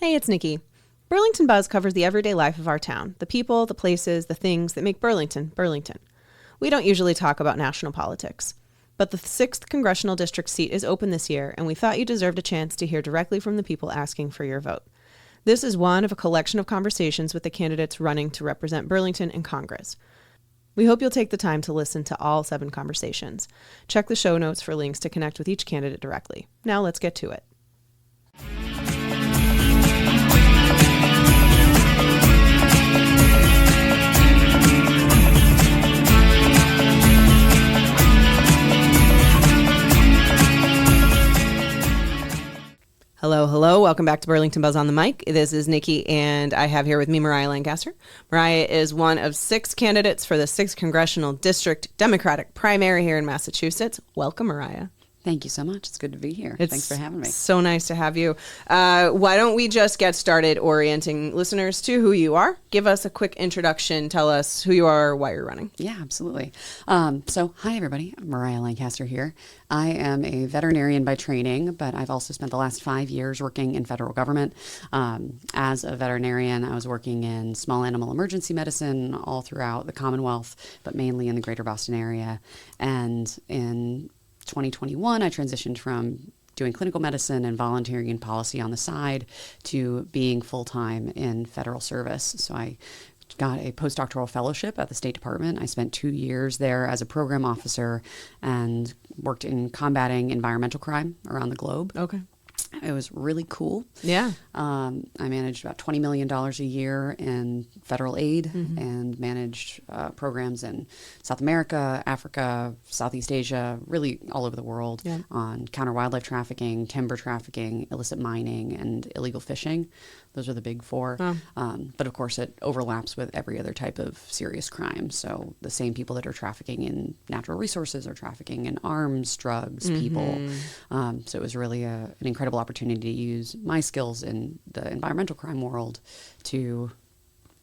Hey, it's Nikki. Burlington Buzz covers the everyday life of our town, the people, the places, the things that make Burlington, Burlington. We don't usually talk about national politics, but the 6th Congressional District seat is open this year, and we thought you deserved a chance to hear directly from the people asking for your vote. This is one of a collection of conversations with the candidates running to represent Burlington in Congress. We hope you'll take the time to listen to all 7 conversations. Check the show notes for links to connect with each candidate directly. Now let's get to it. Hello. Welcome back to Burlington Buzz on the mic. This is Nikki, and I have here with me Mariah Lancaster. Mariah is one of 6 candidates for the 6th Congressional District Democratic primary here in Massachusetts. Welcome, Mariah. Thank you so much. It's good to be here. Thanks for having me. So nice to have you. Why don't we just get started orienting listeners to who you are? Give us a quick introduction. Tell us who you are, why you're running. Yeah, absolutely. So hi, everybody. I'm Mariah Lancaster here. I am a veterinarian by training, but I've also spent the last 5 years working in federal government. As a veterinarian, I was working in small animal emergency medicine all throughout the Commonwealth, but mainly in the greater Boston area. And in 2021, I transitioned from doing clinical medicine and volunteering and policy on the side to being full-time in federal service. So I got a postdoctoral fellowship at the State Department. I spent 2 years there as a program officer and worked in combating environmental crime around the globe. Okay. It was really cool. Yeah. I managed about $20 million a year in federal aid and managed programs in South America, Africa, Southeast Asia, really all over the world on counter wildlife trafficking, timber trafficking, illicit mining, and illegal fishing. Those are the big 4. But of course, it overlaps with every other type of serious crime. So the same people that are trafficking in natural resources are trafficking in arms, drugs, people. So it was really an incredible opportunity to use my skills in the environmental crime world to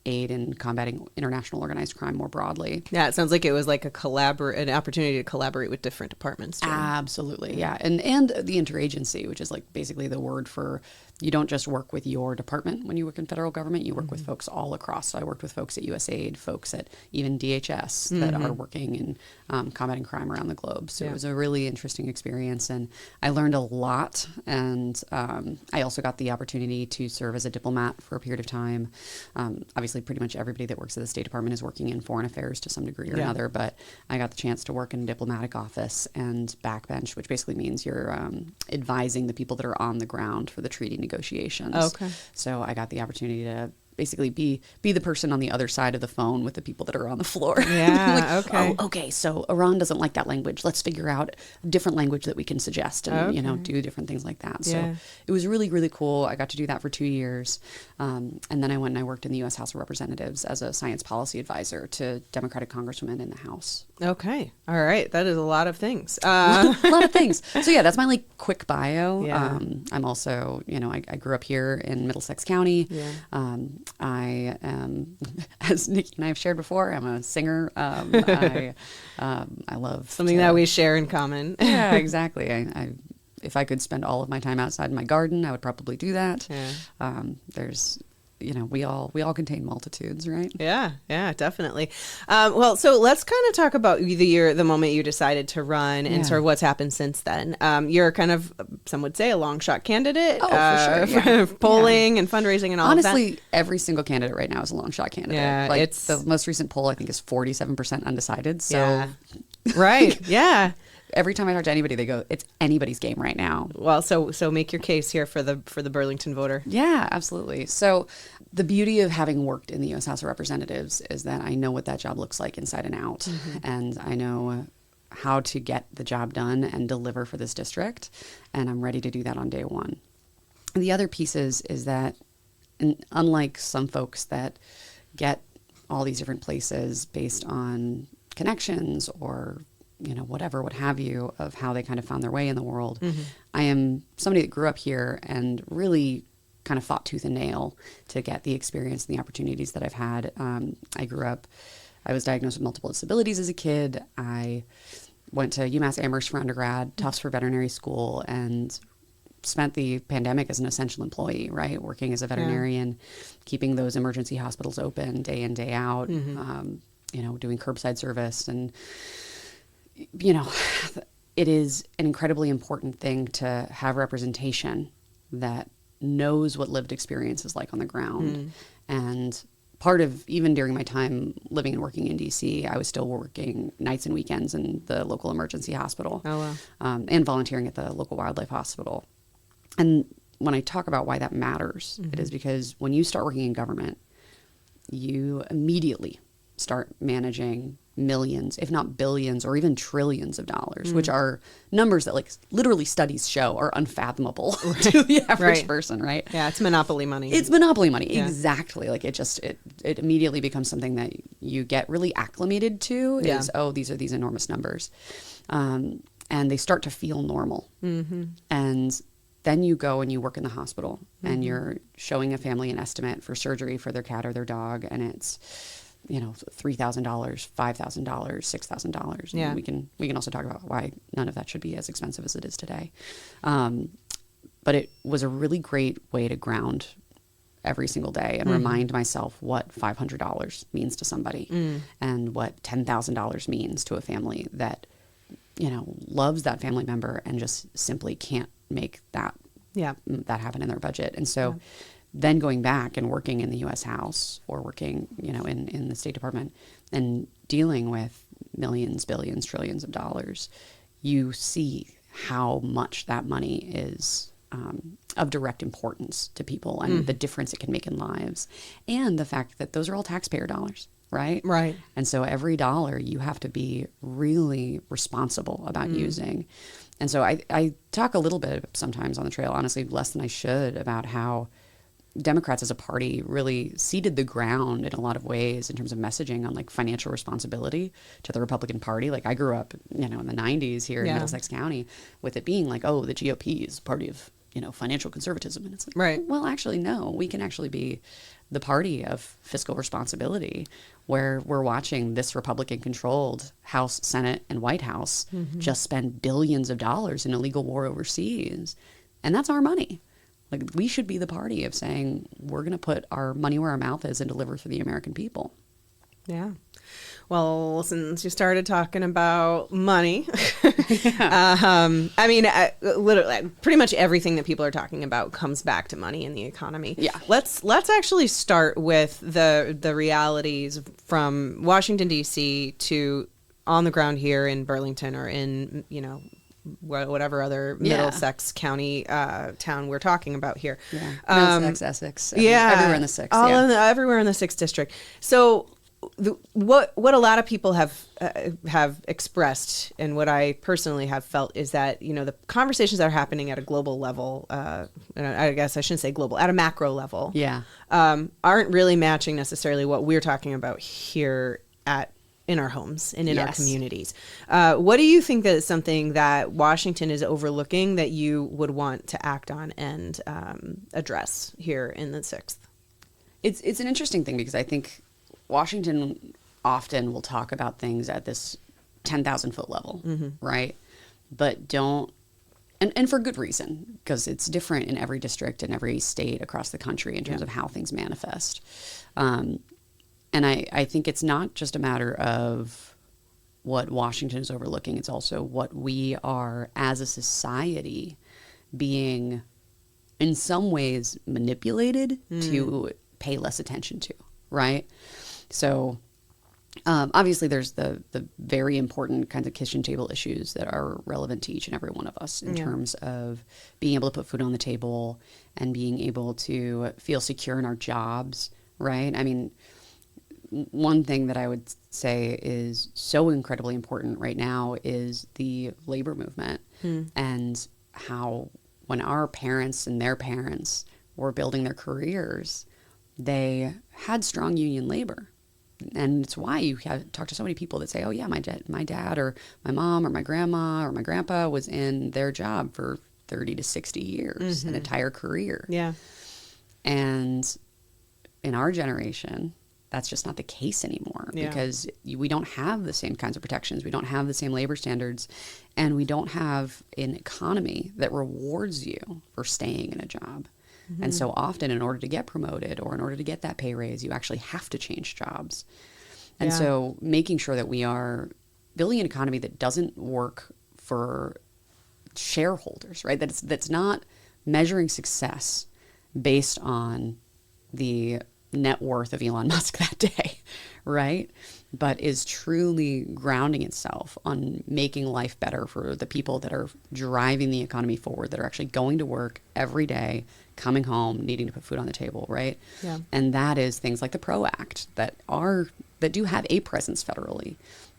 aid in combating international organized crime more broadly. Yeah, it sounds like it was like an opportunity to collaborate with different departments. Absolutely, yeah. And the interagency, which is like basically the word for you don't just work with your department when you work in federal government, you work with folks all across. So I worked with folks at USAID, folks at even DHS that are working in combating crime around the globe. So it was a really interesting experience, and I learned a lot. And I also got the opportunity to serve as a diplomat for a period of time. Obviously, pretty much everybody that works at the State Department is working in foreign affairs to some degree or another, but I got the chance to work in a diplomatic office and backbench, which basically means you're advising the people that are on the ground for the treaty negotiations. Okay. So I got the opportunity to basically be the person on the other side of the phone with the people that are on the floor. Yeah, okay. Oh, okay, so Iran doesn't like that language. Let's figure out a different language that we can suggest and, do different things like that. So it was really, really cool. I got to do that for 2 years. And then I went and I worked in the U.S. House of Representatives as a science policy advisor to Democratic congresswomen in the House. Okay. All right. That is a lot of things. A lot of things. So yeah, that's my quick bio. Yeah. I'm also, I grew up here in Middlesex County. Yeah. I am, as Nikki and I have shared before, I'm a singer. I love something that we share in common. Yeah, exactly. I if I could spend all of my time outside in my garden, I would probably do that. Yeah. There's we all contain multitudes, right? Yeah, definitely. Well, so let's kind of talk about the moment you decided to run and sort of what's happened since then. You're kind of, some would say, a long shot candidate. Oh, for sure. Yeah. Polling and fundraising and all of that. Honestly, every single candidate right now is a long shot candidate. Yeah, it's the most recent poll, I think, is 47% undecided. So, right. Yeah. Every time I talk to anybody, they go, "It's anybody's game right now." Well, so make your case here for the Burlington voter. Yeah, absolutely. So the beauty of having worked in the U.S. House of Representatives is that I know what that job looks like inside and out, and I know how to get the job done and deliver for this district, and I'm ready to do that on day one. The other piece is that, unlike some folks that get all these different places based on connections or whatever, what have you, of how they kind of found their way in the world. I am somebody that grew up here and really kind of fought tooth and nail to get the experience and the opportunities that I've had. I was diagnosed with multiple disabilities as a kid. I went to UMass Amherst for undergrad, Tufts for veterinary school, and spent the pandemic as an essential employee, right? Working as a veterinarian, keeping those emergency hospitals open day in, day out, you know, doing curbside service. And, you know, it is an incredibly important thing to have representation that knows what lived experience is like on the ground. And part of, even during my time living and working in DC, I was still working nights and weekends in the local emergency hospital. And volunteering at the local wildlife hospital. And when I talk about why that matters, it is because when you start working in government, you immediately start managing millions, if not billions, or even trillions of dollars, which are numbers that, like, literally studies show are unfathomable to the average person, right? Yeah, it's monopoly money. It's monopoly money, exactly. Like, it immediately becomes something that you get really acclimated to. Is these are these enormous numbers, and they start to feel normal. And then you go and you work in the hospital, and you're showing a family an estimate for surgery for their cat or their dog, and it's, you know, $3,000, $5,000, $6,000. Yeah. We can also talk about why none of that should be as expensive as it is today. But it was a really great way to ground every single day and remind myself what $500 means to somebody and what $10,000 means to a family that, you know, loves that family member and just simply can't make that happen in their budget. And so then going back and working in the U.S. House or working, you know, in the State Department and dealing with millions, billions, trillions of dollars, you see how much that money is of direct importance to people and the difference it can make in lives. And the fact that those are all taxpayer dollars. Right? Right. And so every dollar you have to be really responsible about using. And so I talk a little bit sometimes on the trail, honestly, less than I should, about how Democrats as a party really ceded the ground in a lot of ways in terms of messaging on, like, financial responsibility to the Republican Party. Like, I grew up, you know, in the 90s here in Middlesex County with it being like, oh, the GOP is a party of, you know, financial conservatism. And it's like, well, actually, no, we can actually be the party of fiscal responsibility, where we're watching this Republican-controlled House, Senate, and White House just spend billions of dollars in illegal war overseas. And that's our money. Like, we should be the party of saying, we're going to put our money where our mouth is and deliver for the American people. Yeah. Well, since you started talking about money, I mean, literally, pretty much everything that people are talking about comes back to money in the economy. Yeah. Let's actually start with the realities from Washington, D.C. to on the ground here in Burlington or in, you know, whatever other Middlesex County town we're talking about here. Middlesex, Essex, everywhere in the 6th. Everywhere in the 6th district. So what a lot of people have expressed, and what I personally have felt, is that, you know, the conversations that are happening at a global level, and I guess I shouldn't say global, at a macro level, aren't really matching necessarily what we're talking about here in our homes and in our communities. What do you think that is something that Washington is overlooking that you would want to act on and address here in the 6th? It's an interesting thing, because I think Washington often will talk about things at this 10,000 foot level, right? But don't, and for good reason, because it's different in every district and every state across the country in terms of how things manifest. And I think it's not just a matter of what Washington is overlooking, it's also what we are as a society being in some ways manipulated to pay less attention to, right? So obviously there's the very important kinds of kitchen table issues that are relevant to each and every one of us in terms of being able to put food on the table and being able to feel secure in our jobs, right? I mean, one thing that I would say is so incredibly important right now is the labor movement and how when our parents and their parents were building their careers, they had strong union labor. And it's why you talk to so many people that say, oh yeah, my dad or my mom or my grandma or my grandpa was in their job for 30 to 60 years, an entire career. Yeah. And in our generation, that's just not the case anymore Yeah. because we don't have the same kinds of protections. We don't have the same labor standards, and we don't have an economy that rewards you for staying in a job. Mm-hmm. And so often, in order to get promoted or in order to get that pay raise, you actually have to change jobs. And so making sure that we are building an economy that doesn't work for shareholders, right? That's not measuring success based on the net worth of Elon Musk that day, right? But is truly grounding itself on making life better for the people that are driving the economy forward, that are actually going to work every day, coming home, needing to put food on the table, right? Yeah. And that is things like the PRO Act that do have a presence federally,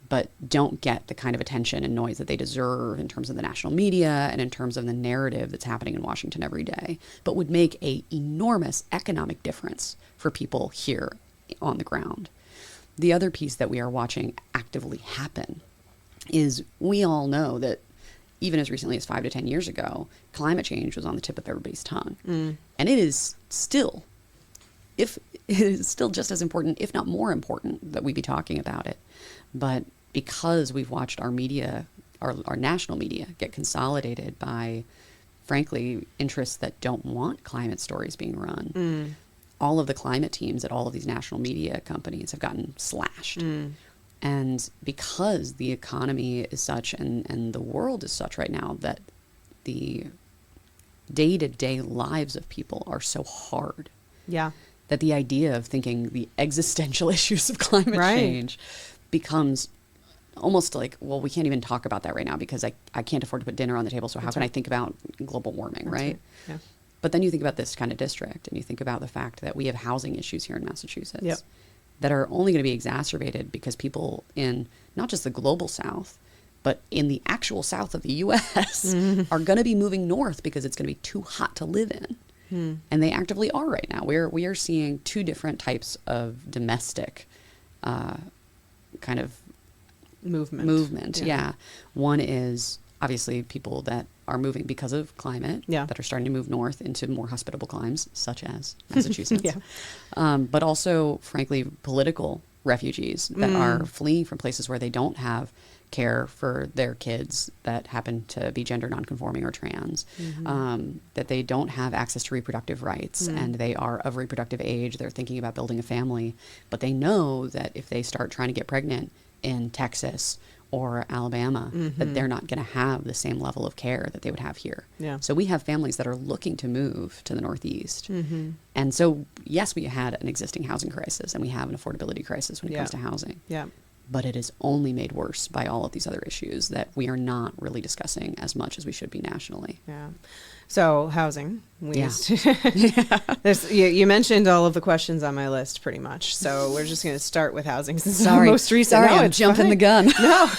but don't get the kind of attention and noise that they deserve in terms of the national media and in terms of the narrative that's happening in Washington every day, but would make a enormous economic difference for people here on the ground. The other piece that we are watching actively happen is we all know that even as recently as 5 to 10 years ago, climate change was on the tip of everybody's tongue. And it is still just as important, if not more important, that we be talking about it. But because we've watched our media, our national media, get consolidated by, frankly, interests that don't want climate stories being run, all of the climate teams at all of these national media companies have gotten slashed. And because the economy is such and the world is such right now that the day-to-day lives of people are so hard. Yeah. That the idea of thinking the existential issues of climate change becomes almost like, well, we can't even talk about that right now because I can't afford to put dinner on the table. So how can I think about global warming, right? Yeah. But then you think about this kind of district and you think about the fact that we have housing issues here in Massachusetts that are only going to be exacerbated because people in not just the global South, but in the actual South of the U.S. are going to be moving north because it's going to be too hot to live in. And they actively are right now. We are seeing two different types of domestic kind of movement. Yeah. One is obviously people that are moving because of climate, that are starting to move north into more hospitable climes, such as Massachusetts. But also, frankly, political refugees that are fleeing from places where they don't have care for their kids that happen to be gender nonconforming or trans, that they don't have access to reproductive rights, and they are of reproductive age. They're thinking about building a family, but they know that if they start trying to get pregnant in Texas or Alabama, that they're not going to have the same level of care that they would have here. So we have families that are looking to move to the Northeast. And so, yes, we had an existing housing crisis and we have an affordability crisis when it comes to housing. But it is only made worse by all of these other issues that we are not really discussing as much as we should be nationally. So housing, you mentioned all of the questions on my list pretty much. So we're just going to start with housing since it's the most recent. Sorry, I'm jumping the gun. No,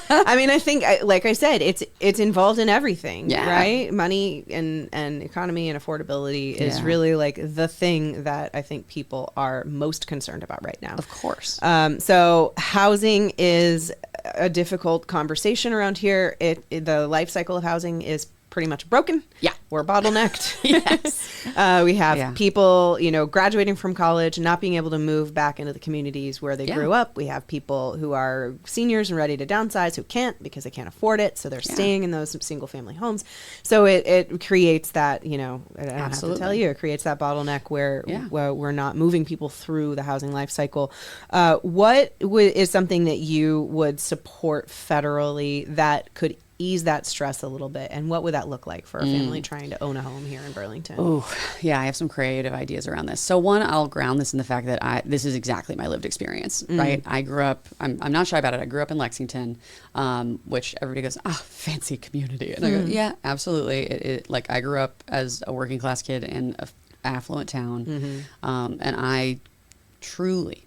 I mean, I think, like I said, it's involved in everything, right? Money and economy and affordability is really like the thing that I think people are most concerned about right now. Of course. So housing is a difficult conversation around here. The life cycle of housing is pretty much broken. We're bottlenecked. We have people, graduating from college, not being able to move back into the communities where they grew up. We have people who are seniors and ready to downsize who can't because they can't afford it. So they're staying in those single family homes. So it creates that, I don't have to tell you, it creates that bottleneck where we're not moving people through the housing life cycle. What is something that you would support federally that could ease that stress a little bit, and what would that look like for a family trying to own a home here in Burlington? I have some creative ideas around this. So one, I'll ground this in the fact that this is exactly my lived experience, right? I grew up, I'm not shy about it, I grew up in Lexington, which everybody goes, fancy community. And I go, yeah, absolutely. Like I grew up as a working class kid in an affluent town, and I truly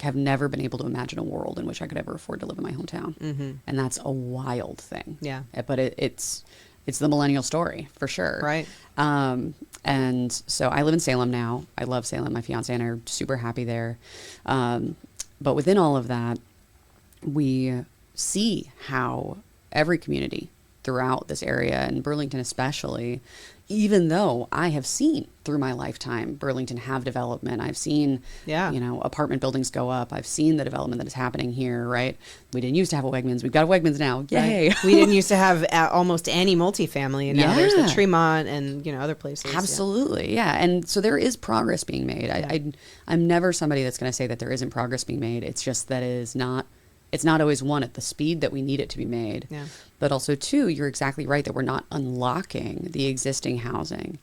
have never been able to imagine a world in which I could ever afford to live in my hometown. And that's a wild thing. But it's the millennial story for sure. Right. And so I live in Salem now. I love Salem. My fiance and I are super happy there. But within all of that, we see how every community throughout this area, and Burlington especially, even though I have seen through my lifetime Burlington have development, I've seen, apartment buildings go up. I've seen the development that is happening here, right? We didn't used to have a Wegmans. We've got a Wegmans now. Yay. Right. We didn't used to have almost any multifamily. And now there's the Tremont and, other places. Absolutely. Yeah. And so there is progress being made. I'm never somebody that's going to say that there isn't progress being made. It's just that it's not always, one, at the speed that we need it to be made. Yeah. But also, two, you're exactly right that we're not unlocking the existing housing.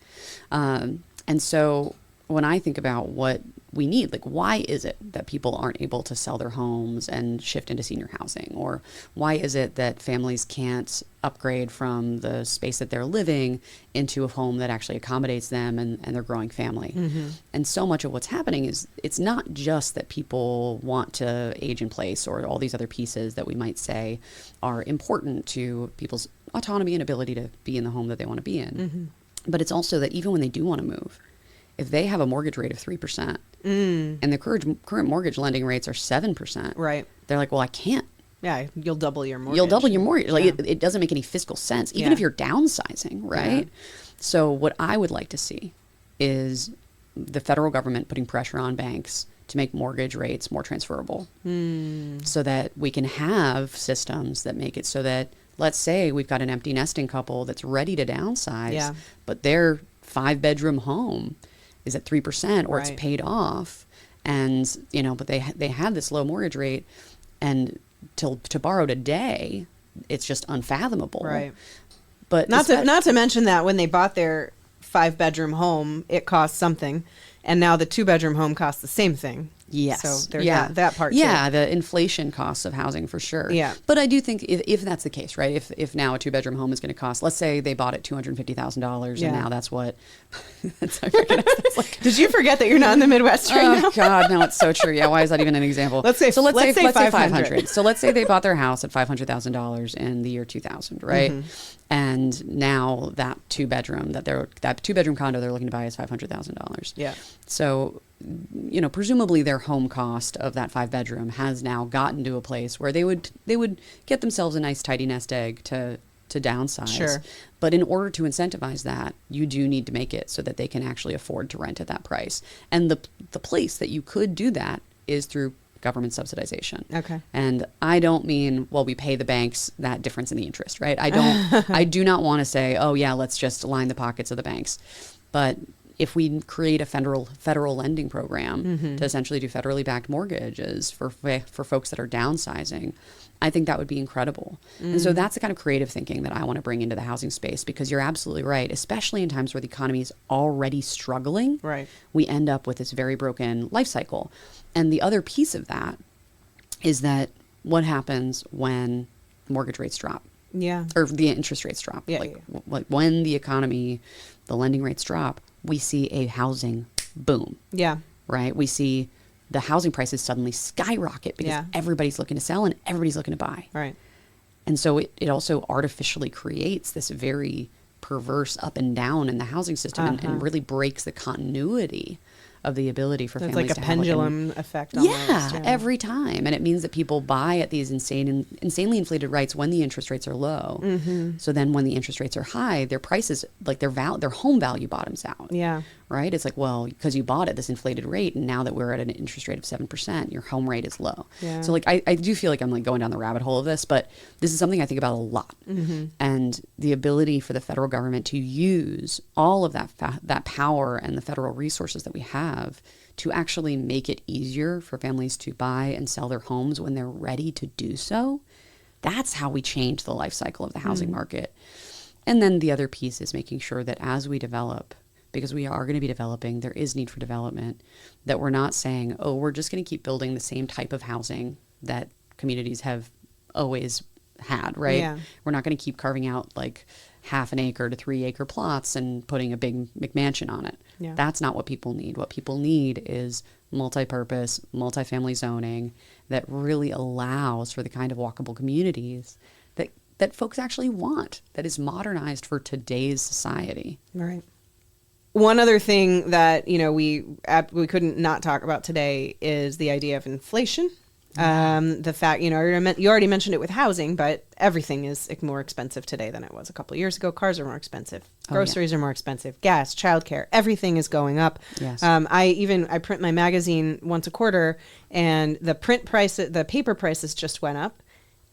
And so when I think about what we need, like, why is it that people aren't able to sell their homes and shift into senior housing? Or why is it that families can't upgrade from the space that they're living into a home that actually accommodates them and their growing family? Mm-hmm. And so much of what's happening is it's not just that people want to age in place or all these other pieces that we might say are important to people's autonomy and ability to be in the home that they want to be in. Mm-hmm. But it's also that even when they do want to move, if they have a mortgage rate of 3% and the current mortgage lending rates are 7%, right? They're like, well, I can't. Yeah, you'll double your mortgage. You'll double your mortgage. Like, it doesn't make any fiscal sense, even if you're downsizing, right? Yeah. So what I would like to see is the federal government putting pressure on banks to make mortgage rates more transferable so that we can have systems that make it so that, let's say we've got an empty nesting couple that's ready to downsize, but their 5-bedroom home is at 3% or it's paid off, and but they have this low mortgage rate, and to borrow today, it's just unfathomable. Right. But not to mention that when they bought their 5-bedroom home, it cost something, and now the 2-bedroom home costs the same thing. Yes. So there's that part too. Yeah, the inflation costs of housing for sure. Yeah. But I do think if that's the case, right? If now a 2-bedroom home is going to cost, let's say they bought it $250,000 and now that's what. Did you forget that you're not in the Midwest right now? Oh God, no, it's so true. Yeah, why is that even an example? Let's say 500. So let's say they bought their house at $500,000 in the year 2000, right? Mm-hmm. And now that 2-bedroom that 2-bedroom condo they're looking to buy is $500,000. Yeah. So, presumably their home cost of that 5-bedroom has now gotten to a place where they would get themselves a nice tidy nest egg to downsize. Sure. But in order to incentivize that, you do need to make it so that they can actually afford to rent at that price. And the place that you could do that is through government subsidization. Okay. And I don't mean, well, we pay the banks that difference in the interest, right? I do not want to say, oh yeah, let's just line the pockets of the banks. But if we create a federal lending program to essentially do federally backed mortgages for folks that are downsizing, I think that would be incredible. And so that's the kind of creative thinking that I want to bring into the housing space, because you're absolutely right, especially in times where the economy is already struggling. Right. We end up with this very broken life cycle. And the other piece of that is that what happens when mortgage rates drop? Yeah. Or the interest rates drop. Yeah, like when the economy, the lending rates drop, we see a housing boom. Yeah. Right? We see the housing prices suddenly skyrocket because everybody's looking to sell and everybody's looking to buy. Right. And so it also artificially creates this very perverse up and down in the housing system and really breaks the continuity of the ability for families to have. It's like a pendulum effect almost. Yeah, every time. And it means that people buy at these insanely inflated rates when the interest rates are low. Mm-hmm. So then when the interest rates are high, their prices, like their home value bottoms out. Yeah. Right? It's like, well, because you bought at this inflated rate, and now that we're at an interest rate of 7%, your home rate is low. Yeah. So like I do feel like I'm like going down the rabbit hole of this, but this is something I think about a lot. Mm-hmm. And the ability for the federal government to use all of that power and the federal resources that we have to actually make it easier for families to buy and sell their homes when they're ready to do so. That's how we change the life cycle of the housing market. And then the other piece is making sure that as we develop, because we are going to be developing, there is need for development, that we're not saying, oh, we're just going to keep building the same type of housing that communities have always had, right? Yeah. We're not going to keep carving out like 1/2 acre to 3 acre plots and putting a big McMansion on it. Yeah. That's not what people need. What people need is multi-purpose, multifamily zoning that really allows for the kind of walkable communities that folks actually want, that is modernized for today's society. Right. One other thing that, we couldn't not talk about today is the idea of inflation. The fact, you already mentioned it with housing, but everything is more expensive today than it was a couple of years ago. Cars are more expensive. Groceries are more expensive. Gas, childcare, everything is going up. Yes. I print my magazine once a quarter, and the paper prices just went up.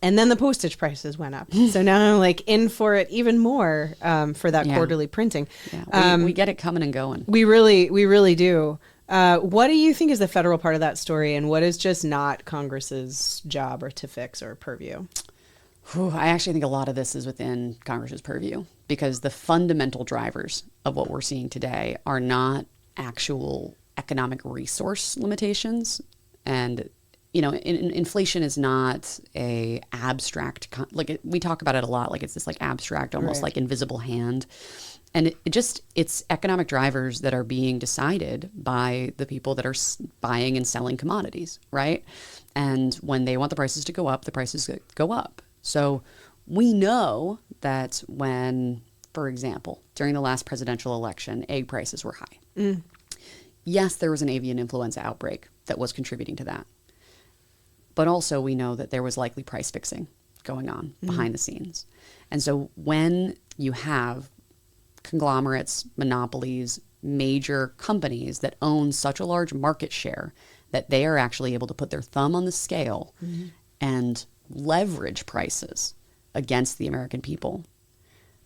And then the postage prices went up. So now I'm in for it even more for that quarterly printing. Yeah. We get it coming and going. We really do. What do you think is the federal part of that story, and what is just not Congress's job or to fix or purview? I actually think a lot of this is within Congress's purview, because the fundamental drivers of what we're seeing today are not actual economic resource limitations. And inflation is not a abstract, we talk about it a lot, it's this abstract, almost invisible hand. And it's economic drivers that are being decided by the people that are buying and selling commodities, right? And when they want the prices to go up, the prices go up. So we know that when, for example, during the last presidential election, egg prices were high. Yes, there was an avian influenza outbreak that was contributing to that. But also we know that there was likely price fixing going on behind the scenes. And so when you have conglomerates, monopolies, major companies that own such a large market share that they are actually able to put their thumb on the scale and leverage prices against the American people,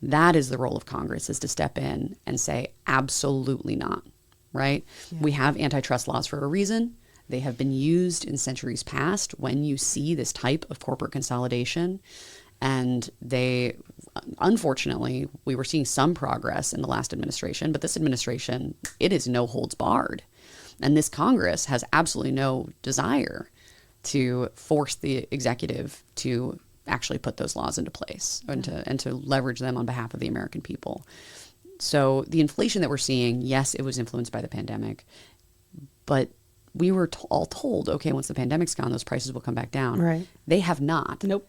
that is the role of Congress, is to step in and say, absolutely not, right? Yeah. We have antitrust laws for a reason. They have been used in centuries past when you see this type of corporate consolidation. And unfortunately, we were seeing some progress in the last administration, but this administration, it is no holds barred. And this Congress has absolutely no desire to force the executive to actually put those laws into place and to leverage them on behalf of the American people. So the inflation that we're seeing, yes, it was influenced by the pandemic, but we were all told, okay, once the pandemic's gone, those prices will come back down. Right. They have not. Nope.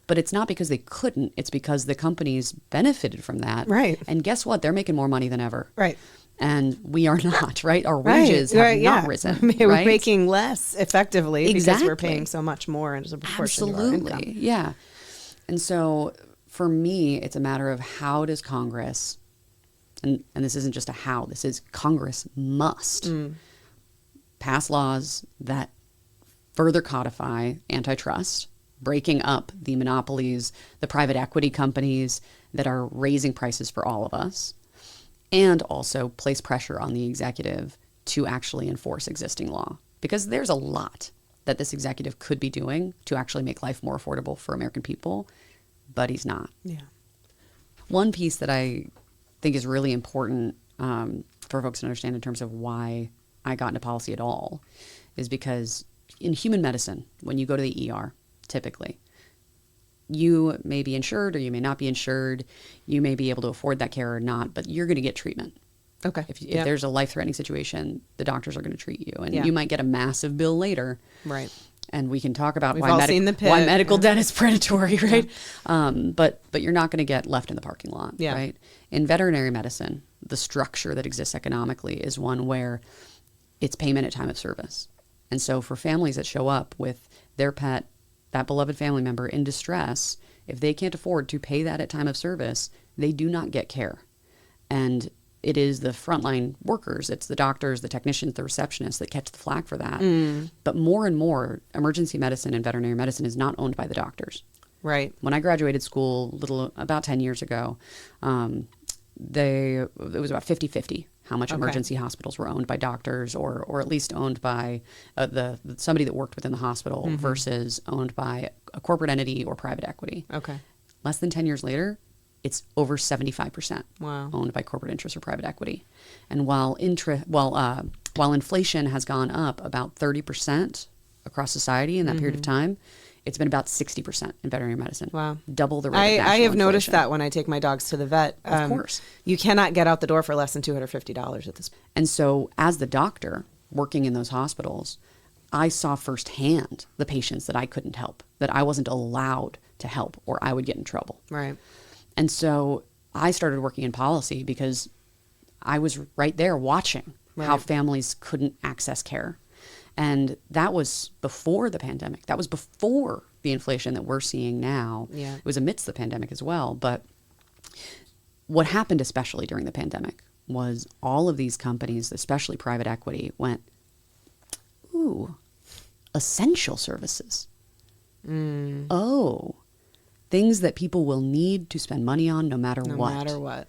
But it's not because they couldn't. It's because the companies benefited from that. Right. And guess what? They're making more money than ever. Right. And we are not, right? Our wages have not risen. We're making less effectively because we're paying so much more as a proportion of our income. Absolutely. Yeah. And so for me, it's a matter of how does Congress, and this isn't just a how, this is Congress must pass laws that further codify antitrust, breaking up the monopolies, the private equity companies that are raising prices for all of us, and also place pressure on the executive to actually enforce existing law. Because there's a lot that this executive could be doing to actually make life more affordable for American people, but he's not. Yeah. One piece that I think is really important for folks to understand in terms of why I got into policy at all is because in human medicine, when you go to the ER, typically, you may be insured or you may not be insured. You may be able to afford that care or not, but you're going to get treatment. Okay. If there's a life-threatening situation, the doctors are going to treat you. And you might get a massive bill later. Right. And we can talk about why medical debt is predatory, right? But you're not going to get left in the parking lot, right? In veterinary medicine, the structure that exists economically is one where it's payment at time of service. And so for families that show up with their pet, that beloved family member in distress, if they can't afford to pay that at time of service, they do not get care. And it is the frontline workers, it's the doctors, the technicians, the receptionists that catch the flack for that. But more and more, emergency medicine and veterinary medicine is not owned by the doctors. Right. When I graduated school about 10 years ago, it was about 50-50 how much emergency hospitals were owned by doctors or at least owned by somebody that worked within the hospital versus owned by a corporate entity or private equity. Okay. Less than 10 years later, it's over 75% owned by corporate interests or private equity. And while inflation has gone up about 30% across society in that period of time, it's been about 60% in veterinary medicine. Wow. Double the rate of national I have inflation. noticed that when I take my dogs to the vet. Of course. You cannot get out the door for less than $250 at this point. And so as the doctor working in those hospitals, I saw firsthand the patients that I couldn't help, that I wasn't allowed to help, or I would get in trouble. Right. And so I started working in policy because I was right there watching how families couldn't access care. And that was before the pandemic. That was before the inflation that we're seeing now. Yeah. It was amidst the pandemic as well. But what happened, especially during the pandemic, was all of these companies, especially private equity, went, ooh, essential services. Oh, things that people will need to spend money on no matter what. No matter what.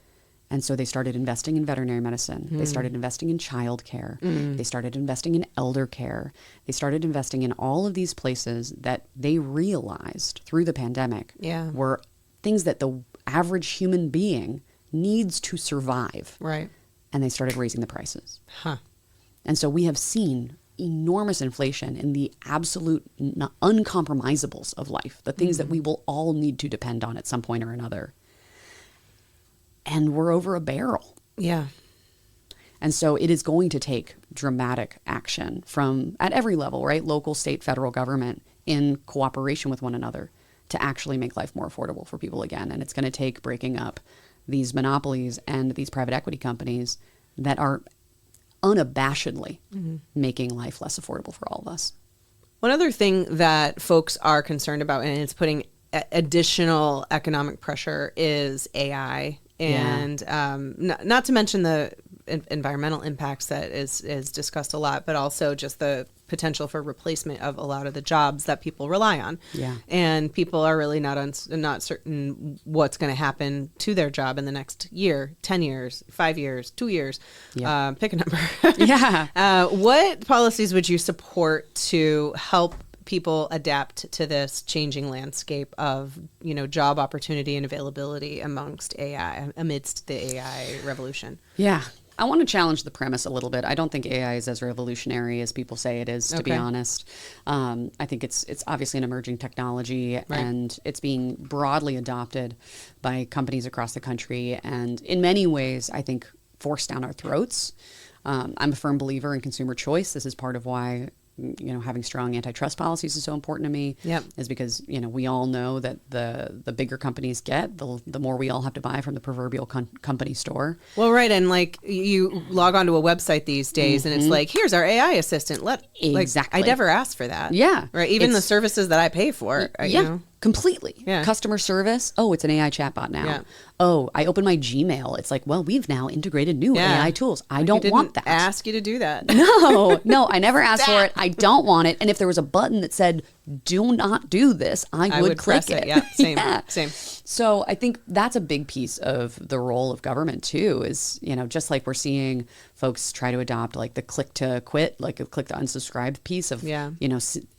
And so they started investing in veterinary medicine. They started investing in childcare. They started investing in elder care. They started investing in all of these places that they realized through the pandemic were things that the average human being needs to survive. Right. And they started raising the prices. Huh. And so we have seen enormous inflation in the absolute uncompromisables of life, the things that we will all need to depend on at some point or another. And we're over a barrel. Yeah. And so it is going to take dramatic action from at every level, right? Local, state, federal government in cooperation with one another to actually make life more affordable for people again. And it's going to take breaking up these monopolies and these private equity companies that are unabashedly making life less affordable for all of us. One other thing that folks are concerned about, and it's putting additional economic pressure, is AI. And not to mention the environmental impacts that is discussed a lot, but also just the potential for replacement of a lot of the jobs that people rely on. Yeah. And people are really not certain what's going to happen to their job in the next year, 10 years, 5 years, 2 years. Yeah. Pick a number. Yeah. What policies would you support to help people adapt to this changing landscape of, job opportunity and availability amidst the AI revolution? Yeah. I want to challenge the premise a little bit. I don't think AI is as revolutionary as people say it is, to be honest. I think it's obviously an emerging technology, and it's being broadly adopted by companies across the country, and in many ways, I think, forced down our throats. I'm a firm believer in consumer choice. This is part of why having strong antitrust policies is so important to me. Is because we all know that the bigger companies get, the more we all have to buy from the proverbial company store. Well, right, and like you log onto a website these days, and it's like, here's our AI assistant. Exactly. I never asked for that. Yeah, right. Even the services that I pay for. Completely. Yeah. Customer service. Oh, it's an AI chatbot now. Yeah. Oh, I open my Gmail. It's like, well, we've now integrated new AI tools. I don't want that. Ask you to do that. No, I never asked for it. I don't want it. And if there was a button that said, do not do this, I would click it. Yeah, same. So I think that's a big piece of the role of government too, is, just like we're seeing folks try to adopt like the click to quit, like a click to unsubscribe piece of,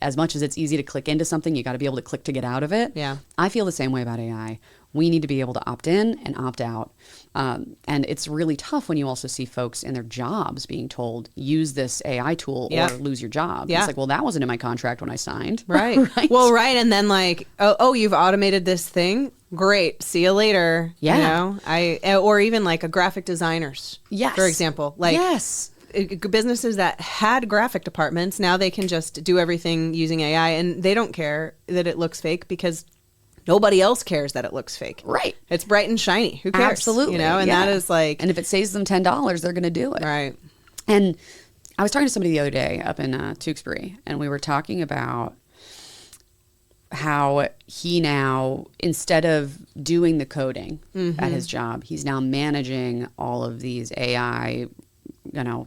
as much as it's easy to click into something, you got to be able to click to get out of it. Yeah. I feel the same way about AI. We need to be able to opt in and opt out. And it's really tough when you also see folks in their jobs being told, use this AI tool or lose your job. It's like, well, that wasn't in my contract when I signed. Right. Right. Well, right. And then like, oh, you've automated this thing. Great. See you later. Yeah. Or even like a graphic designers. Yes. For example, like businesses that had graphic departments, now they can just do everything using AI, and they don't care that it looks fake because nobody else cares that it looks fake. Right. It's bright and shiny. Who cares? Absolutely. And that is like... And if it saves them $10, they're going to do it. Right. And I was talking to somebody the other day up in Tewksbury, and we were talking about how he now, instead of doing the coding at his job, he's now managing all of these AI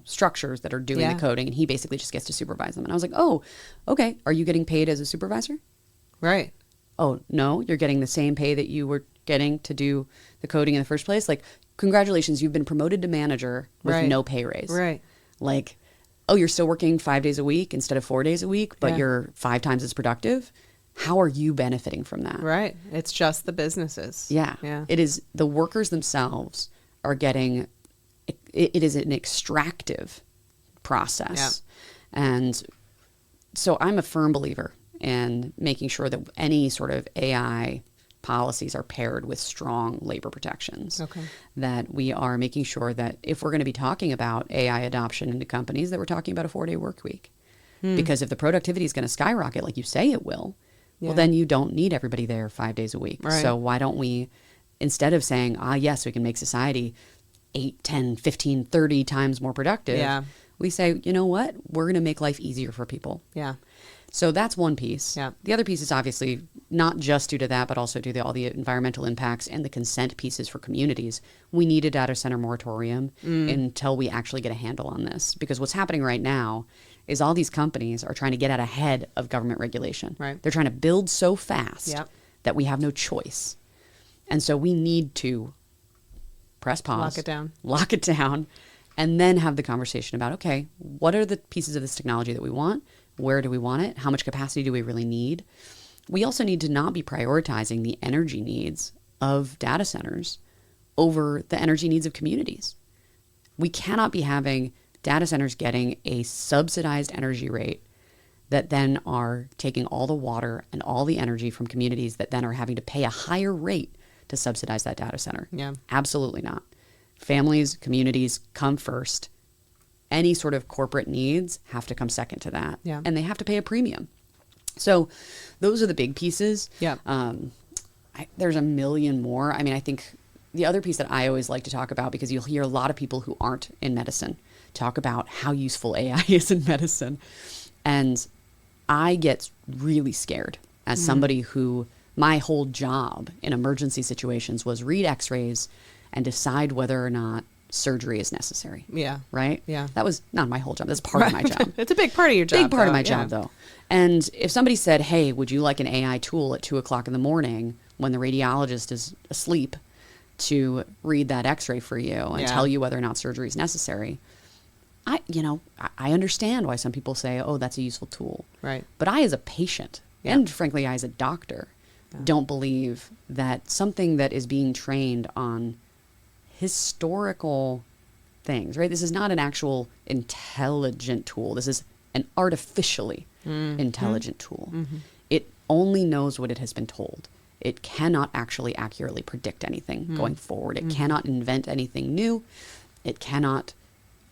structures that are doing the coding, and he basically just gets to supervise them. And I was like, oh, okay. Are you getting paid as a supervisor? Right. Oh, no, you're getting the same pay that you were getting to do the coding in the first place. Like, congratulations, you've been promoted to manager with no pay raise. Right. Like, oh, you're still working 5 days a week instead of 4 days a week, but you're 5 times as productive. How are you benefiting from that? Right. It's just the businesses. Yeah. It is the workers themselves are getting, it is an extractive process. Yeah. And so I'm a firm believer and making sure that any sort of AI policies are paired with strong labor protections. Okay. That we are making sure that if we're going to be talking about AI adoption into companies, that we're talking about a 4-day work week. Because if the productivity is going to skyrocket like you say it will, well, then you don't need everybody there 5 days a week. Right. So why don't we, instead of saying, yes, we can make society 8, 10, 15, 30 times more productive, We say, you know what? We're going to make life easier for people. Yeah. So that's one piece. Yeah. The other piece is obviously not just due to that, but also due to all the environmental impacts and the consent pieces for communities. We need a data center moratorium until we actually get a handle on this. Because what's happening right now is all these companies are trying to get out ahead of government regulation. Right. They're trying to build so fast Yep. that we have no choice. And so we need to press pause. Lock it down. And then have the conversation about, okay, what are the pieces of this technology that we want? Where do we want it? How much capacity do we really need? We also need to not be prioritizing the energy needs of data centers over the energy needs of communities. We cannot be having data centers getting a subsidized energy rate that then are taking all the water and all the energy from communities that then are having to pay a higher rate to subsidize that data center. Yeah. Absolutely not. Families, communities come first. Any sort of corporate needs have to come second to that. Yeah. And they have to pay a premium. So those are the big pieces. Yeah. There's a million more. I mean, I think the other piece that I always like to talk about, because you'll hear a lot of people who aren't in medicine talk about how useful AI is in medicine. And I get really scared as somebody who my whole job in emergency situations was read x-rays and decide whether or not surgery is necessary. Yeah. Right? Yeah. That was not my whole job. That's part of my job. It's a big part of your job. Big part of my yeah. job, though. And if somebody said, hey, would you like an AI tool at 2:00 in the morning when the radiologist is asleep to read that x-ray for you and tell you whether or not surgery is necessary, I understand why some people say, oh, that's a useful tool. Right. But I, as a patient, and frankly, I, as a doctor, don't believe that something that is being trained on historical things, right? This is not an actual intelligent tool. This is an artificially intelligent tool. It only knows what it has been told. It cannot actually accurately predict anything going forward. It cannot invent anything new. It cannot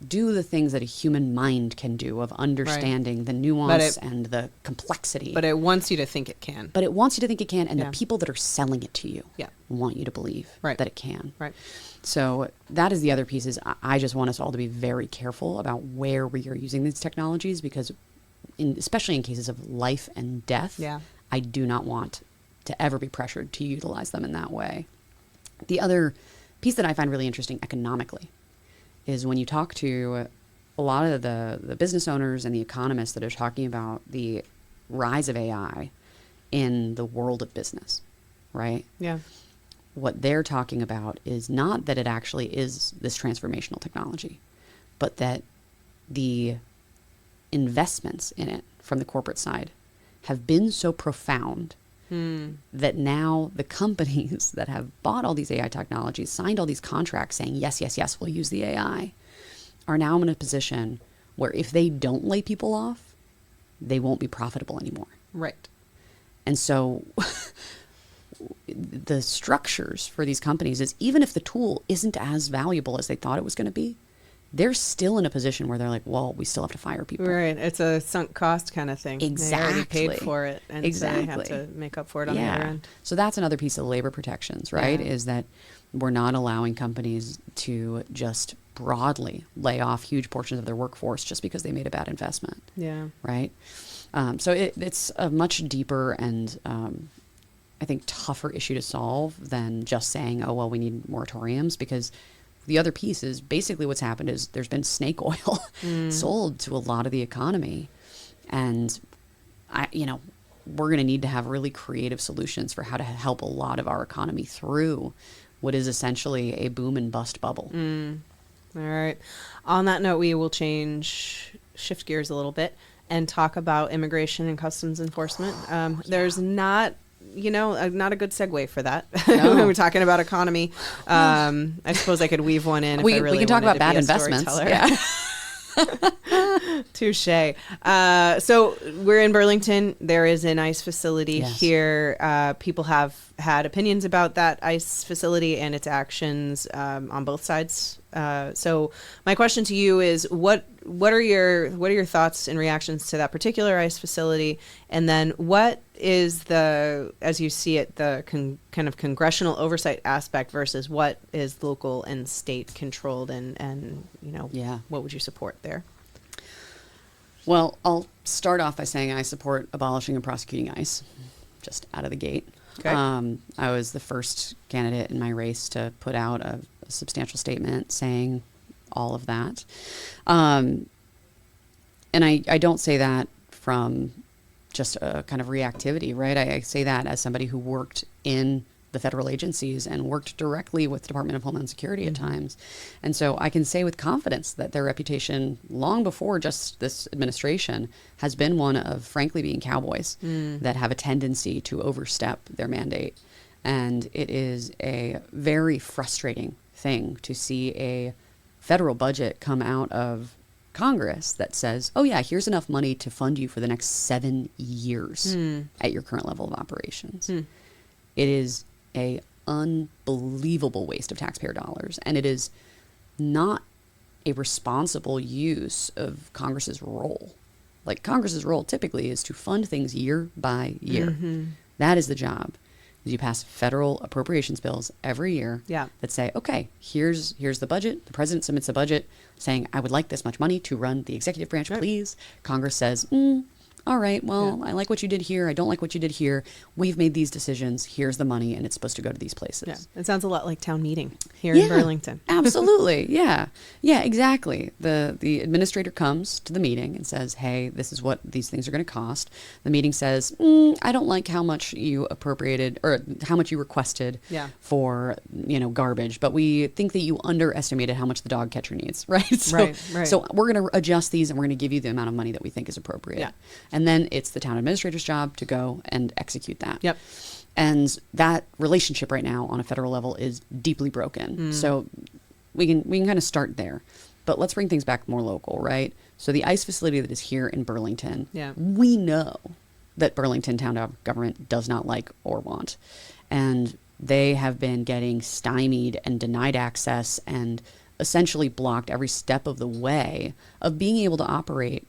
do the things that a human mind can do of understanding the nuance and the complexity. But it wants you to think it can. But it wants you to think it can, and the people that are selling it to you want you to believe that it can. Right. So that is the other piece. Is I just want us all to be very careful about where we are using these technologies, because especially in cases of life and death, I do not want to ever be pressured to utilize them in that way. The other piece that I find really interesting economically is when you talk to a lot of the business owners and the economists that are talking about the rise of AI in the world of business, right? Yeah. What they're talking about is not that it actually is this transformational technology, but that the investments in it from the corporate side have been so profound that now the companies that have bought all these AI technologies, signed all these contracts saying, yes, yes, yes, we'll use the AI, are now in a position where if they don't lay people off, they won't be profitable anymore. Right. And so the structures for these companies is, even if the tool isn't as valuable as they thought it was going to be, they're still in a position where they're like, well, we still have to fire people. Right. It's a sunk cost kind of thing. Exactly. They already paid for it. And so they have to make up for it on the other end. So that's another piece of labor protections, right? Is that we're not allowing companies to just broadly lay off huge portions of their workforce just because they made a bad investment. Yeah. Right? So it's a much deeper and I think tougher issue to solve than just saying, oh, well, we need moratoriums, because the other piece is basically what's happened is there's been snake oil sold to a lot of the economy. And we're going to need to have really creative solutions for how to help a lot of our economy through what is essentially a boom and bust bubble. All right. On that note, we will shift gears a little bit and talk about immigration and customs enforcement. There's not a good segue for that. No. We're talking about economy. I suppose I could weave one in. We if I really can talk wanted about to be bad a investments. storyteller. Touche. So we're in Burlington. There is an ICE facility here. People have had opinions about that ICE facility and its actions on both sides. So my question to you is, what are your thoughts and reactions to that particular ICE facility? And then what is as you see it, the kind of congressional oversight aspect versus what is local and state controlled, and what would you support there? Well, I'll start off by saying I support abolishing and prosecuting ICE, just out of the gate. Okay. I was the first candidate in my race to put out a substantial statement saying all of that. And I don't say that from just a kind of reactivity, right? I say that as somebody who worked in the federal agencies and worked directly with the Department of Homeland Security at times. And so I can say with confidence that their reputation, long before just this administration, has been one of, frankly, being cowboys that have a tendency to overstep their mandate. And it is a very frustrating thing to see a federal budget come out of Congress that says, oh yeah, here's enough money to fund you for the next 7 years at your current level of operations. It is a unbelievable waste of taxpayer dollars, and it is not a responsible use of Congress's role. Like, Congress's role typically is to fund things year by year. That is the job. You pass federal appropriations bills every year that say, okay, here's the budget. The president submits a budget saying, I would like this much money to run the executive branch, please. Congress says, all right, well, I like what you did here. I don't like what you did here. We've made these decisions. Here's the money, and it's supposed to go to these places. Yeah. It sounds a lot like town meeting here in Burlington. Absolutely. Yeah, exactly. The administrator comes to the meeting and says, hey, this is what these things are going to cost. The meeting says, I don't like how much you appropriated or how much you requested for, garbage, but we think that you underestimated how much the dog catcher needs, right? So we're going to adjust these, and we're going to give you the amount of money that we think is appropriate. Yeah. And then it's the town administrator's job to go and execute that. Yep. And that relationship right now on a federal level is deeply broken. So we can kind of start there. But let's bring things back more local, right? So the ICE facility that is here in Burlington, we know that Burlington town government does not like or want. And they have been getting stymied and denied access and essentially blocked every step of the way of being able to operate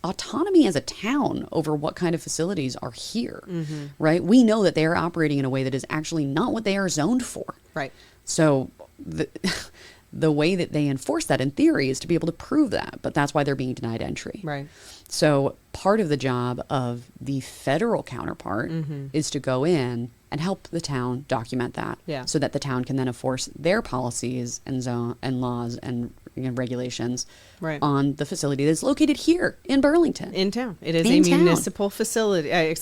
autonomy as a town over what kind of facilities are here, right? We know that they are operating in a way that is actually not what they are zoned for. Right. So the way that they enforce that in theory is to be able to prove that, but that's why they're being denied entry. Right. So part of the job of the federal counterpart is to go in and help the town document that so that the town can then enforce their policies and zone and laws and regulations on the facility that's located here in Burlington. In town. It is a municipal facility, a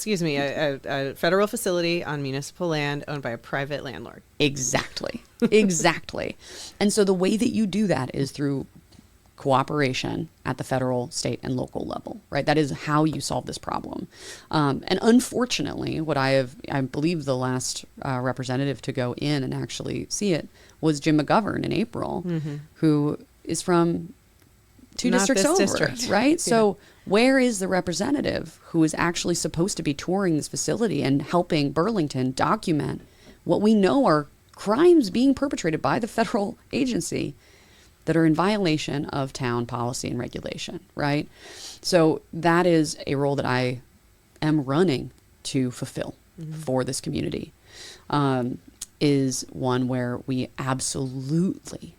federal facility on municipal land owned by a private landlord. Exactly. Exactly. And so the way that you do that is through cooperation at the federal, state, and local level, right? That is how you solve this problem. And unfortunately, what I believe the last representative to go in and actually see it was Jim McGovern in April, who is from two districts over, right? So where is the representative who is actually supposed to be touring this facility and helping Burlington document what we know are crimes being perpetrated by the federal agency that are in violation of town policy and regulation, right? So that is a role that I am running to fulfill for this community, is one where we absolutely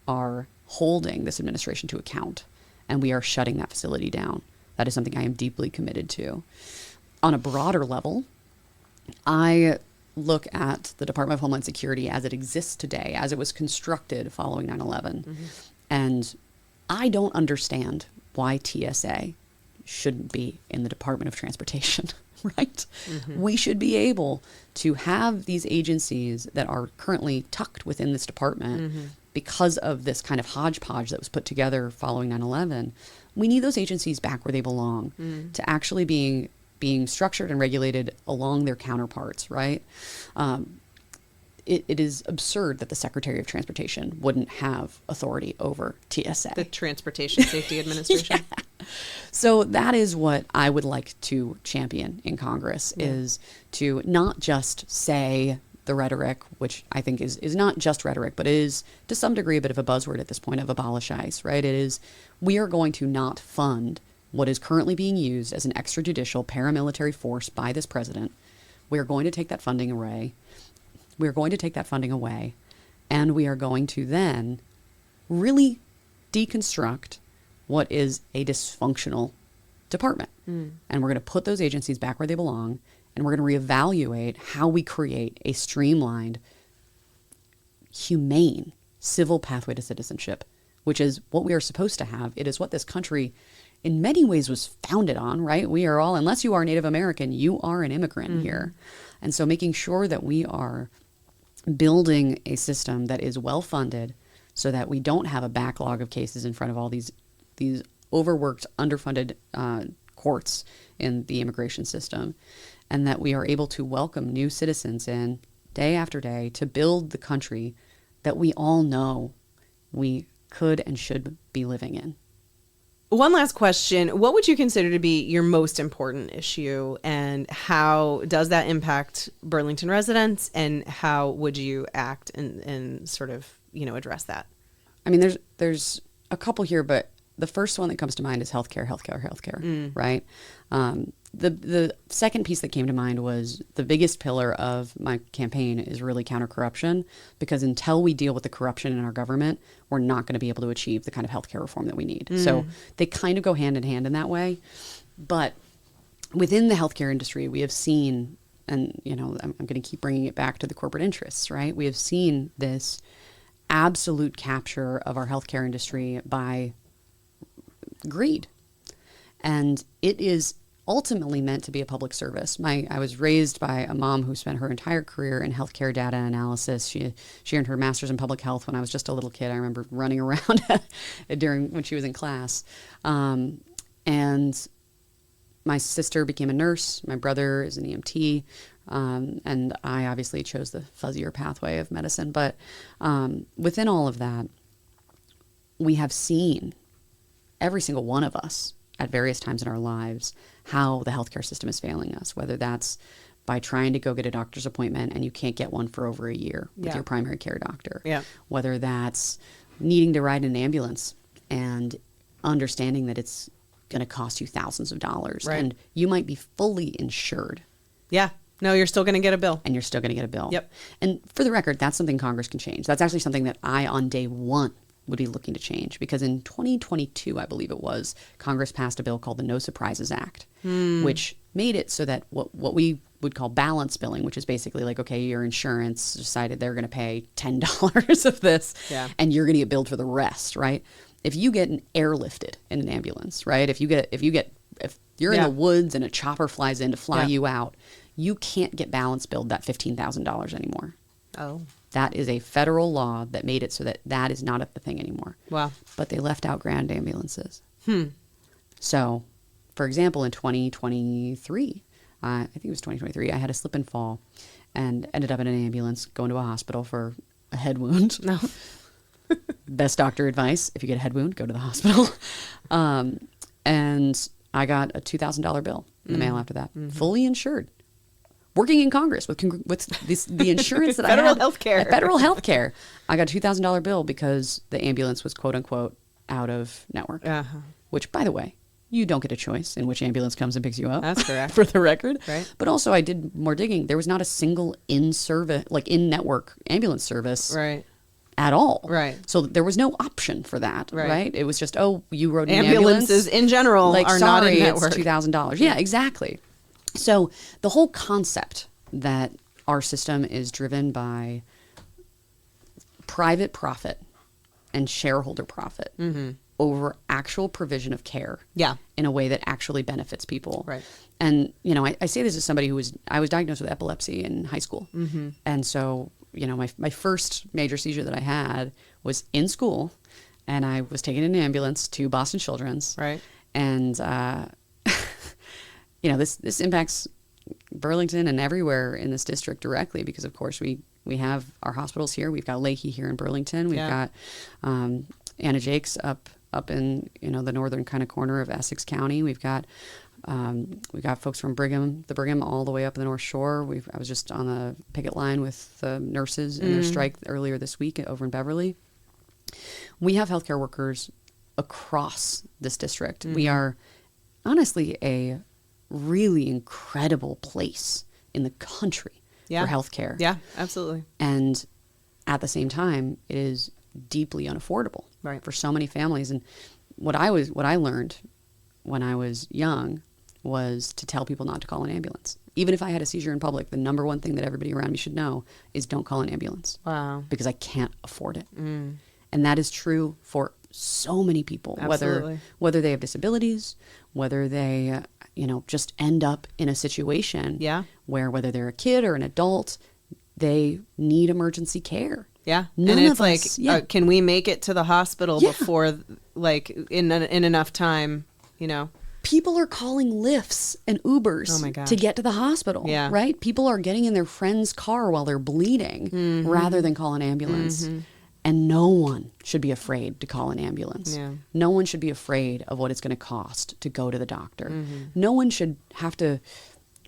are holding this administration to account, and we are shutting that facility down. That is something I am deeply committed to. On a broader level, I look at the Department of Homeland Security as it exists today, as it was constructed following 9/11. And I don't understand why TSA shouldn't be in the Department of Transportation, right? We should be able to have these agencies that are currently tucked within this department because of this kind of hodgepodge that was put together following 9/11. We need those agencies back where they belong, to actually being structured and regulated along their counterparts, right? It is absurd that the Secretary of Transportation wouldn't have authority over TSA. The Transportation Safety Administration. So that is what I would like to champion in Congress, is to not just say the rhetoric, which I think is not just rhetoric, but is to some degree a bit of a buzzword at this point, of abolish ICE, right? It is, we are going to not fund what is currently being used as an extrajudicial paramilitary force by this president. We are going to take that funding away. We are going to take that funding away, and we are going to then really deconstruct what is a dysfunctional department. And we're going to put those agencies back where they belong, and we're going to reevaluate how we create a streamlined, humane civil pathway to citizenship, which is what we are supposed to have. It is what this country in many ways was founded on, right? We are all, unless you are Native American, you are an immigrant here. And so making sure that we are building a system that is well funded so that we don't have a backlog of cases in front of all these overworked, underfunded courts in the immigration system, and that we are able to welcome new citizens in day after day to build the country that we all know we could and should be living in. One last question. What would you consider to be your most important issue, and how does that impact Burlington residents, and how would you act and sort of, address that? I mean, there's a couple here, but the first one that comes to mind is healthcare, right? The second piece that came to mind was the biggest pillar of my campaign is really counter-corruption, because until we deal with the corruption in our government, we're not going to be able to achieve the kind of healthcare reform that we need. So they kind of go hand in hand in that way. But within the healthcare industry, we have seen, and I'm going to keep bringing it back to the corporate interests, right? We have seen this absolute capture of our healthcare industry by greed. And it is ultimately meant to be a public service. I was raised by a mom who spent her entire career in healthcare data analysis. She earned her master's in public health when I was just a little kid. I remember running around when she was in class. And my sister became a nurse. My brother is an EMT. And I obviously chose the fuzzier pathway of medicine. But within all of that, we have seen, every single one of us at various times in our lives, how the healthcare system is failing us, whether that's by trying to go get a doctor's appointment and you can't get one for over a year with your primary care doctor, whether that's needing to ride an ambulance and understanding that it's going to cost you thousands of dollars, and you might be fully insured. Yeah. No, you're still going to get a bill. And you're still going to get a bill. Yep. And for the record, that's something Congress can change. That's actually something that I, on day one, would be looking to change, because in 2022, I believe it was, Congress passed a bill called the No Surprises Act, which made it so that what we would call balance billing, which is basically like, okay, your insurance decided they're going to pay $10 of this, and you're going to get billed for the rest, right? If you get airlifted in an ambulance, right? If you're in the woods and a chopper flies in to fly you out, you can't get balance billed that $15,000 anymore. Oh. That is a federal law that made it so that is not a thing anymore. Wow. But they left out grand ambulances. So, for example, in 2023, I think it was 2023, I had a slip and fall and ended up in an ambulance going to a hospital for a head wound. No. Best doctor advice: if you get a head wound, go to the hospital. And I got a $2,000 bill in the mail after that, fully insured. Working in Congress with the insurance that federal I had. Healthcare. Federal health care. I got a $2,000 bill because the ambulance was, quote unquote, out of network. Which, by the way, you don't get a choice in which ambulance comes and picks you up. That's correct. For the record. Right. But also I did more digging. There was not a single in-network ambulance service. Right. At all. Right. So there was no option for that. Right. It was just, you rode an ambulances ambulance. In general are not in network. It's $2,000. Yeah, exactly. So the whole concept that our system is driven by private profit and shareholder profit over actual provision of care in a way that actually benefits people. Right. And, I say this as somebody I was diagnosed with epilepsy in high school. And so, my first major seizure that I had was in school, and I was taken in an ambulance to Boston Children's. Right. And, this impacts Burlington and everywhere in this district directly, because of course we have our hospitals here. We've got Lakey here in Burlington. We've got Anna Jakes up in the northern kind of corner of Essex County. We've got folks from the Brigham all the way up in the North Shore. I was just on the picket line with the nurses in their strike earlier this week over in Beverly. We have healthcare workers across this district. We are honestly a really incredible place in the country for healthcare. Yeah, absolutely. And at the same time, it is deeply unaffordable for so many families. And, what I learned when I was young was to tell people not to call an ambulance. Even if I had a seizure in public, the number one thing that everybody around me should know is don't call an ambulance. Wow. Because I can't afford it. And that is true for so many people, whether they have disabilities, whether they, just end up in a situation where whether they're a kid or an adult, they need emergency care. Yeah. None and it's of us, like, can we make it to the hospital before, like, in enough time, People are calling Lyfts and Ubers to get to the hospital, right? People are getting in their friend's car while they're bleeding rather than call an ambulance. And no one should be afraid to call an ambulance. Yeah. No one should be afraid of what it's going to cost to go to the doctor. No one should have to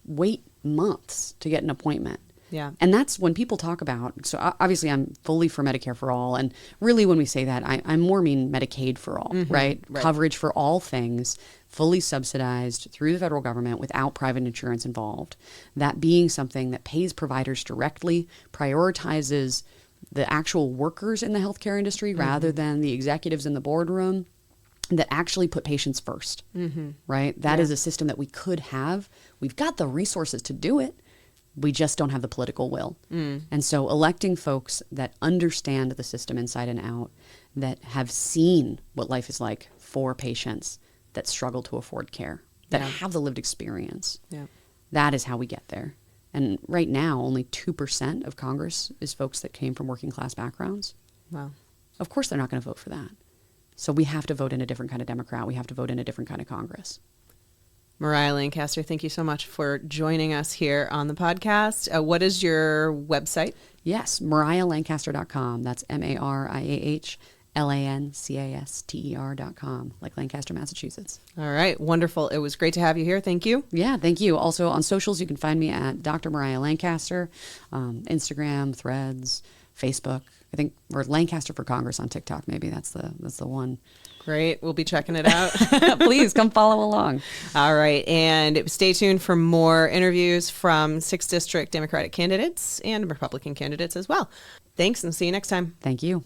wait months to get an appointment. Yeah. And that's when people talk about, so obviously I'm fully for Medicare for all. And really when we say that, I more mean Medicaid for all, right? Coverage for all things, fully subsidized through the federal government without private insurance involved. That being something that pays providers directly, prioritizes the actual workers in the healthcare industry rather than the executives in the boardroom, that actually put patients first, right? That is a system that we could have. We've got the resources to do it. We just don't have the political will. And so electing folks that understand the system inside and out, that have seen what life is like for patients that struggle to afford care, that have the lived experience, that is how we get there. And right now, only 2% of Congress is folks that came from working class backgrounds. Wow. Of course they're not going to vote for that. So we have to vote in a different kind of Democrat. We have to vote in a different kind of Congress. Mariah Lancaster, thank you so much for joining us here on the podcast. What is your website? Yes, MariahLancaster.com. That's MariahLancaster.com, like Lancaster, Massachusetts. All right. Wonderful. It was great to have you here. Thank you. Yeah, thank you. Also on socials, you can find me at Dr. Mariah Lancaster, Instagram, Threads, Facebook. I think we're Lancaster for Congress on TikTok. Maybe that's the one. Great. We'll be checking it out. Please come follow along. All right. And stay tuned for more interviews from 6th District Democratic candidates and Republican candidates as well. Thanks, and see you next time. Thank you.